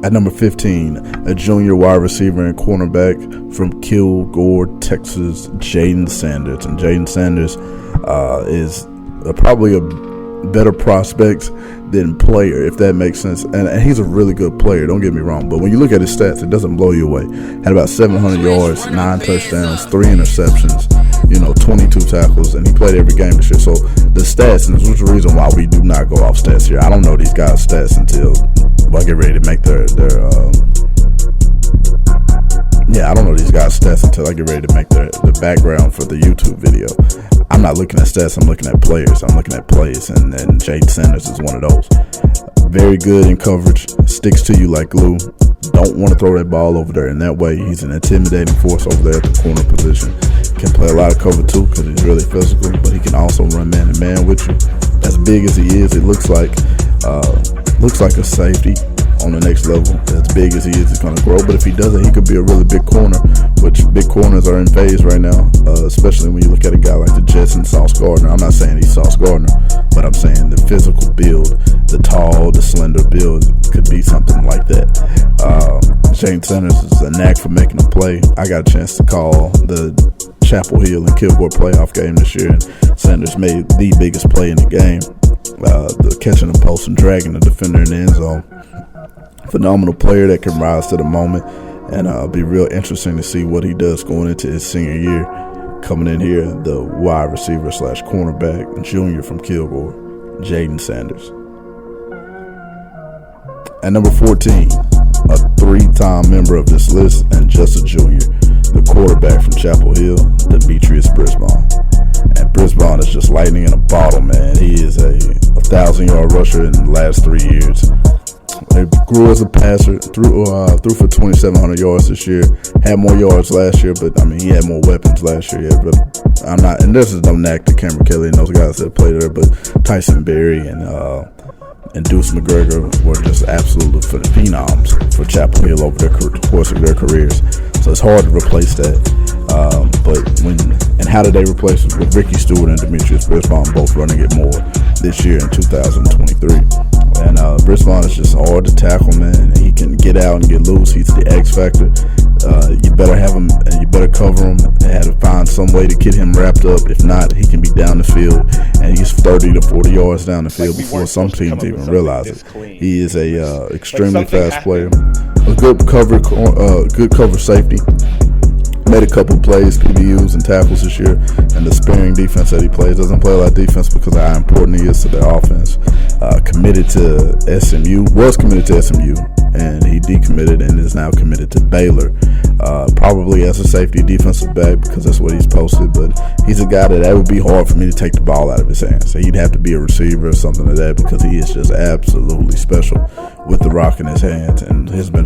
At number 15, a junior wide receiver and cornerback from Kilgore, Texas, Jayden Sanders. And Jayden Sanders is probably a better prospect than player, if that makes sense. And he's a really good player, don't get me wrong. But when you look at his stats, it doesn't blow you away. Had about 700 yards, 9 touchdowns, 3 interceptions, 22 tackles, and he played every game this year. So the stats, and this is the reason why we do not go off stats here. I don't know these guys' stats until I get ready to make I don't know these guys' stats until I get ready to make the background for the YouTube video. I'm not looking at stats, I'm looking at players. I'm looking at plays, and Jayden Sanders is one of those. Very good in coverage, sticks to you like glue. Don't want to throw that ball over there in that way. He's an intimidating force over there at the corner position. Can play a lot of cover too because he's really physical, but he can also run man to man with you. As big as he is, it looks like a safety on the next level. As big as he is, he's going to grow. But if he doesn't, he could be a really big corner, which big corners are in phase right now, especially when you look at a guy like the Jets and Sauce Gardner. I'm not saying he's Sauce Gardner, but I'm saying the physical build, the tall, the slender build could be something like that. Jayden Sanders is a knack for making a play. I got a chance to call the Chapel Hill and Kilgore playoff game this year, and Sanders made the biggest play in the game, the catching the post and dragging the defender in the end zone. Phenomenal player that can rise to the moment, and be real interesting to see what he does going into his senior year. Coming in here, the wide receiver / cornerback junior from Kilgore, Jayden Sanders. At number 14, a 3-time member of this list and just a junior, the quarterback from Chapel Hill, Demetrius Brisbane. And Brisbane is just lightning in a bottle, man. He is a 1,000-yard rusher in the last 3 years. He grew as a passer, threw for 2,700 yards this year. Had more yards last year, but he had more weapons last year. Yeah, but I'm not, and this is no knack to Cameron Kelly and those guys that played there. But Tyson Berry and Deuce McGregor were just absolute phenoms for Chapel Hill over the course of their careers. So it's hard to replace that. How did they replace it? With Ricky Stewart and Demetrius Brisbane both running it more this year in 2023. And Brisbane is just hard to tackle, man. He can get out and get loose. He's the X factor. You better have him, and you better cover him. They had to find some way to get him wrapped up. If not, he can be down the field, and he's 30 to 40 yards down the field before some teams even realize it. He is a extremely fast player. A good cover safety. Made a couple plays, PBUs and tackles this year, and the sparing defense that he plays. Doesn't play a lot of defense because of how important he is to their offense. Committed to SMU, was committed to SMU, and he decommitted and is now committed to Baylor. Probably as a safety defensive back because that's what he's posted, but he's a guy that would be hard for me to take the ball out of his hands. So he'd have to be a receiver or something like that because he is just absolutely special with the rock in his hands and has been